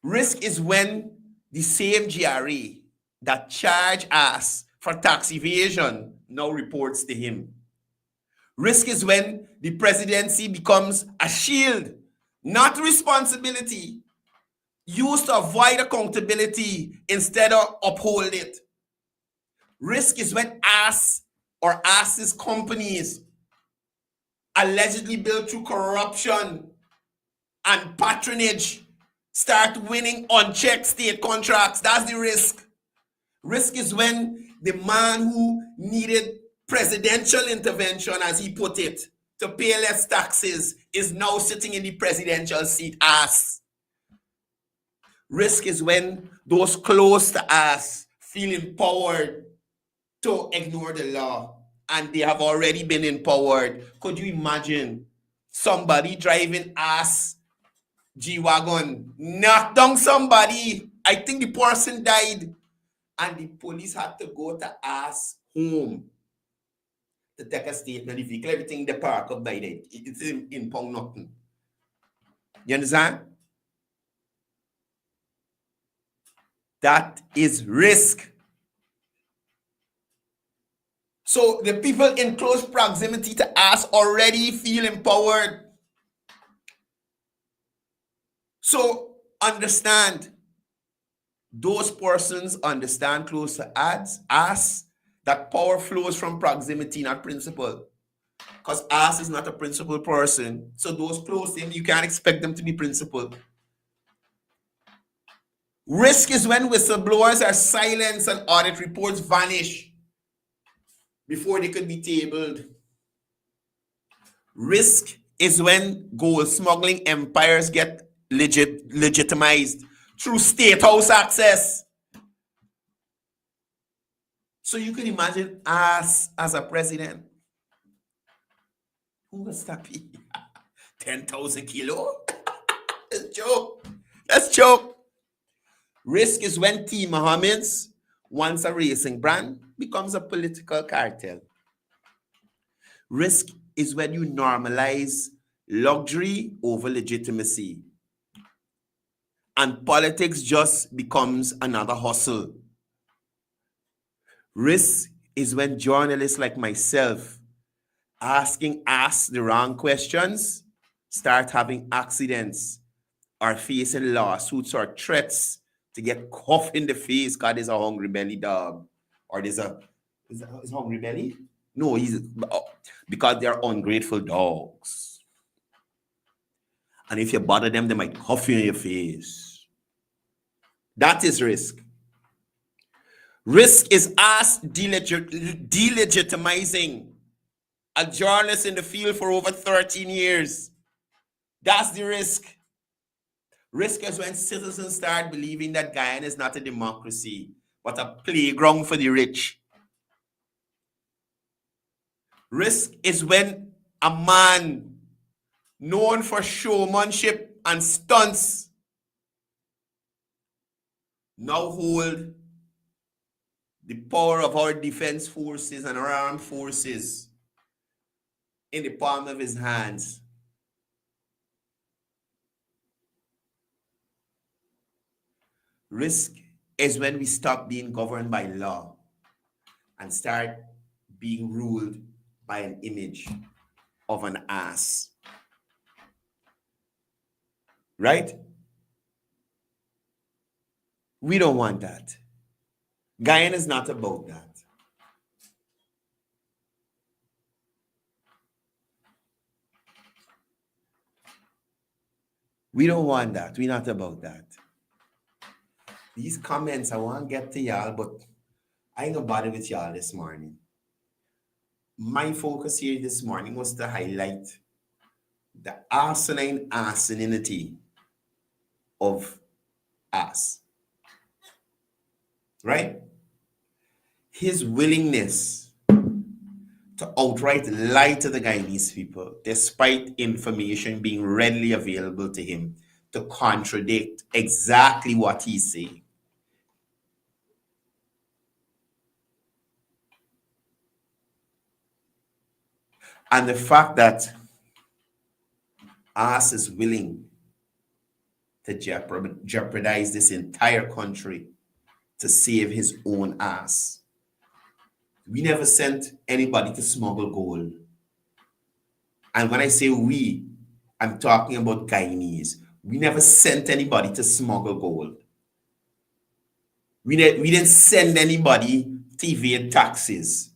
Risk is when the same GRA that charge us for tax evasion now reports to him. Risk is when the presidency becomes a shield, not responsibility, used to avoid accountability instead of uphold it. Risk is when us or us's companies allegedly built through corruption and patronage start winning unchecked state contracts. That's the risk. Risk is when the man who needed presidential intervention, as he put it, to pay less taxes is now sitting in the presidential seat. Us. Risk is when those close to us feel empowered to ignore the law, and they have already been empowered. Could you imagine somebody driving us G-Wagon, knocked down somebody? I think the person died, and the police had to go to us home to take a statement. The vehicle, everything in the park up by there, it's in pound nothing. You understand? That is risk. So the people in close proximity to us already feel empowered. So understand, those persons understand close to us that power flows from proximity, not principle. Because us is not a principled person. So those close to him, you can't expect them to be principled. Risk is when whistleblowers are silenced and audit reports vanish before they could be tabled. Risk is when gold smuggling empires get legitimized through state house access. So you can imagine us as a president. Who will stop you? 10,000 kilo? Let's joke. Let's joke. Risk is when T. Mohammed's, once a racing brand, becomes a political cartel. Risk is when you normalize luxury over legitimacy. And politics just becomes another hustle. Risk is when journalists like myself ask the wrong questions, start having accidents, or facing lawsuits or threats to get cuffed in the face because there's a hungry belly dog. Or is hungry belly? No, because they're ungrateful dogs. And if you bother them, they might cuff you in your face. That is risk. Risk is us delegitimizing a journalist in the field for over 13 years. That's the risk. Risk is when citizens start believing that Guyana is not a democracy, but a playground for the rich. Risk is when a man known for showmanship and stunts now hold the power of our defense forces and our armed forces in the palm of his hands. Risk is when we stop being governed by law and start being ruled by an image of an ass. Right? We don't want that. Guyana is not about that. We don't want that. We're not about that. These comments, I want to get to y'all, but I ain't gonna bother with y'all this morning. My focus here this morning was to highlight the arseninity of us. Right? His willingness to outright lie to the Guyanese people, despite information being readily available to him, to contradict exactly what he's saying. And the fact that us is willing to jeopardize this entire country to save his own ass. We never sent anybody to smuggle gold. And when I say we, I'm talking about Guyanese. We never sent anybody to smuggle gold. We didn't send anybody to evade taxes.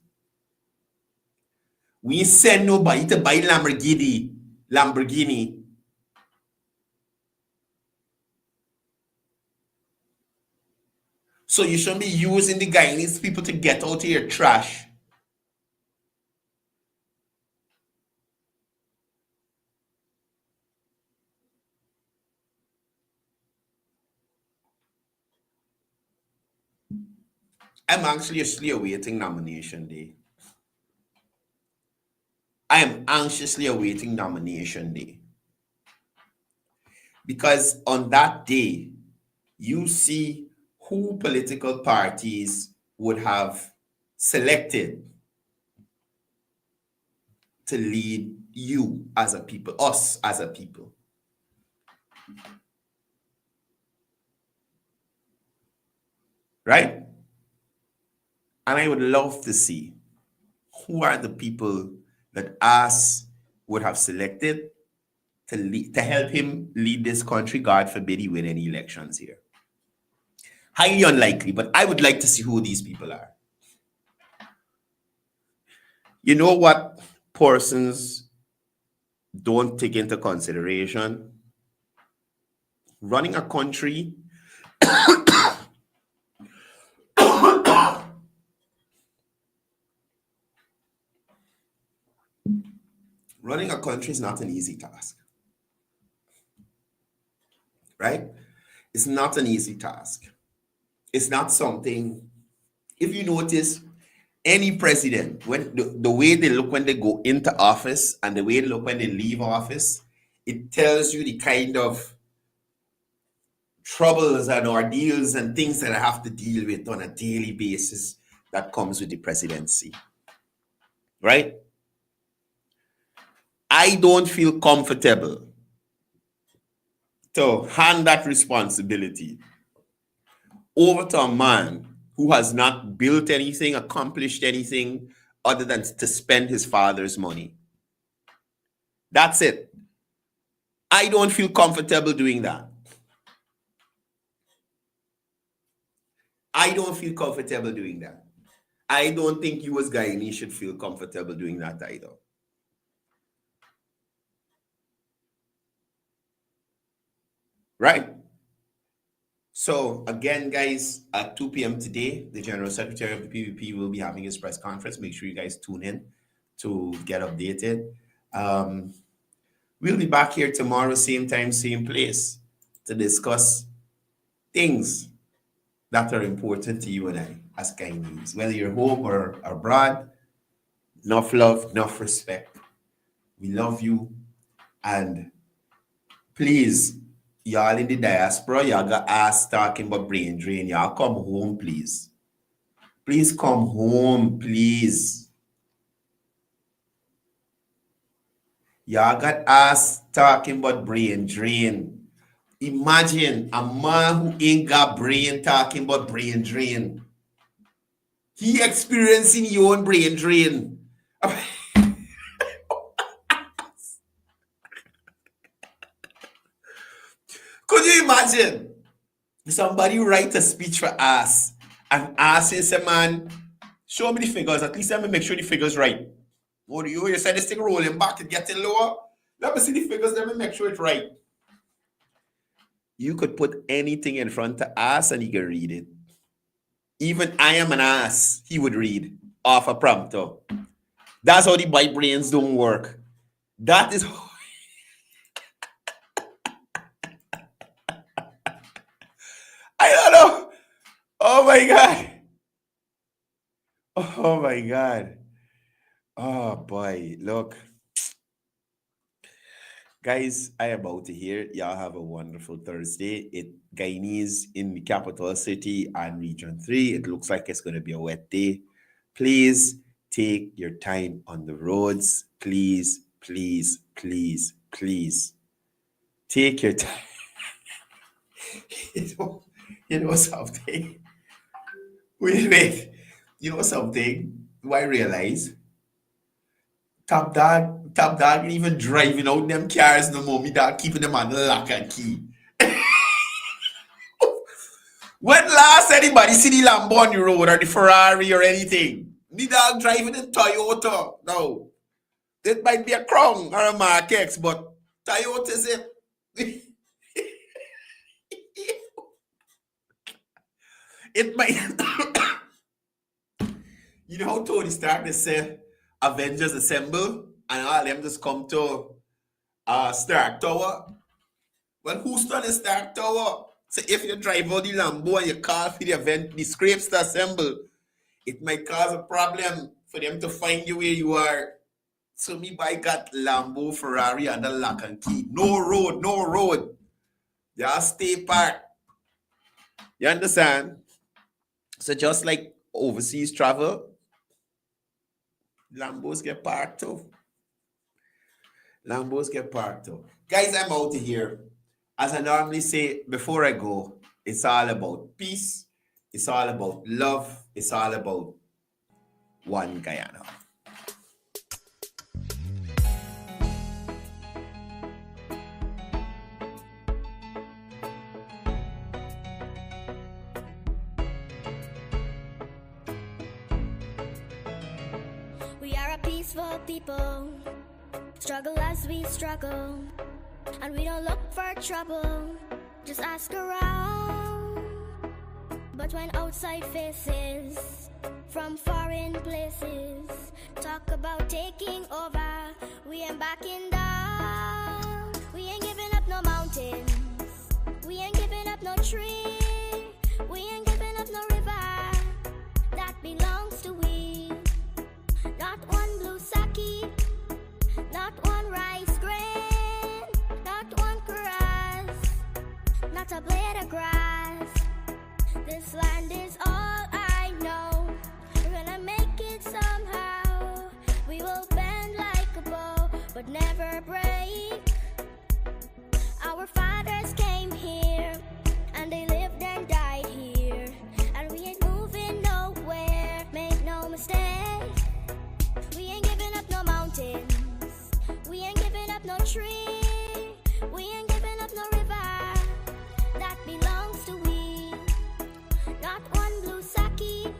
We didn't send nobody to buy Lamborghini. So you shouldn't be using the Guyanese people to get out of your trash. I'm anxiously awaiting nomination day. I am anxiously awaiting nomination day. Because on that day, you see who political parties would have selected to lead you as a people, us as a people. Right? And I would love to see who are the people that us would have selected to help him lead this country. God forbid he win any elections here. Highly unlikely, but I would like to see who these people are. You know what persons don't take into consideration? Running a country Running a country is not an easy task, right? It's not an easy task. It's not something, if you notice, any president, when the way they look when they go into office and the way they look when they leave office, it tells you the kind of troubles and ordeals and things that I have to deal with on a daily basis that comes with the presidency, right? I don't feel comfortable to hand that responsibility over to a man who has not built anything, accomplished anything other than to spend his father's money. That's it. I don't feel comfortable doing that. I don't feel comfortable doing that. I don't think you as Guyanese should feel comfortable doing that either. Right? So again, guys, at 2 p.m. today, the General Secretary of the PPP will be having his press conference. Make sure you guys tune in to get updated. We'll be back here tomorrow, same time, same place, to discuss things that are important to you and I as Guyanese. Whether you're home or abroad, enough love, enough respect. We love you. And please, y'all in the diaspora, y'all got ass talking about brain drain. Y'all come home, please. Please come home, please. Y'all got ass talking about brain drain. Imagine a man who ain't got brain talking about brain drain. He experiencing your own brain drain. Could you imagine somebody write a speech for us and asking say, man, show me the figures. At least let me make sure the figures right. What do you said this thing rolling back, it's getting lower. Let me see the figures, let me make sure it's right. You could put anything in front of us and he can read it. Even I am an ass, he would read off a prompter. That's how the bite brains don't work. That is how I don't know. Oh my God. Oh my God. Oh boy, look. Guys, I am out to here. Y'all have a wonderful Thursday. Guyanese in the capital city and region 3. It looks like it's going to be a wet day. Please take your time on the roads. Please, please, please, please. Take your time. You know something? Wait. You know something? Do I realize? Top dog ain't even driving out them cars no more. Me dog keeping them on lock and key. When last anybody see the Lambo on the road or the Ferrari or anything? Me dog driving in Toyota. No. It might be a Crown or a Mark X, but Toyota is it. It might. You know how Tony Stark they say Avengers assemble and all them just come to Stark Tower? Well, who's done the Stark Tower? So if you drive out the Lambo and you call for the event, the scrapes to assemble, it might cause a problem for them to find you where you are. So me buy got Lambo, Ferrari under lock and key. No road. Y'all stay parked. You understand? So just like overseas travel, Lambos get parked too. Guys, I'm out of here. As I normally say before I go, it's all about peace. It's all about love. It's all about one Guyana. We are a peaceful people, struggle as we struggle, and we don't look for trouble, just ask around. But when outside faces from foreign places. Talk about taking over. We ain't backing down. We ain't giving up no mountains. We ain't giving up no tree. We ain't giving up no river. That belongs to we. Not one blue sake. Not one rice grain. Not one grass. Not a blade of grass. This land is all I know. We're gonna make it somehow. We will bend like a bow, but never break. Our fathers came here, and they lived and died here. And we ain't moving nowhere, make no mistake. We ain't giving up no mountains. We ain't giving up no tree. We ain't giving up no river. That belongs to we. Not one blue sake.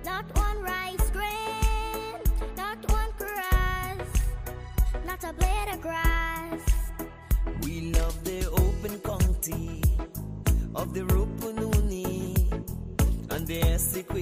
Not one rice grain. Not one grass. Not a blade of grass. We love the open county of the Rupununi and the Essequibo.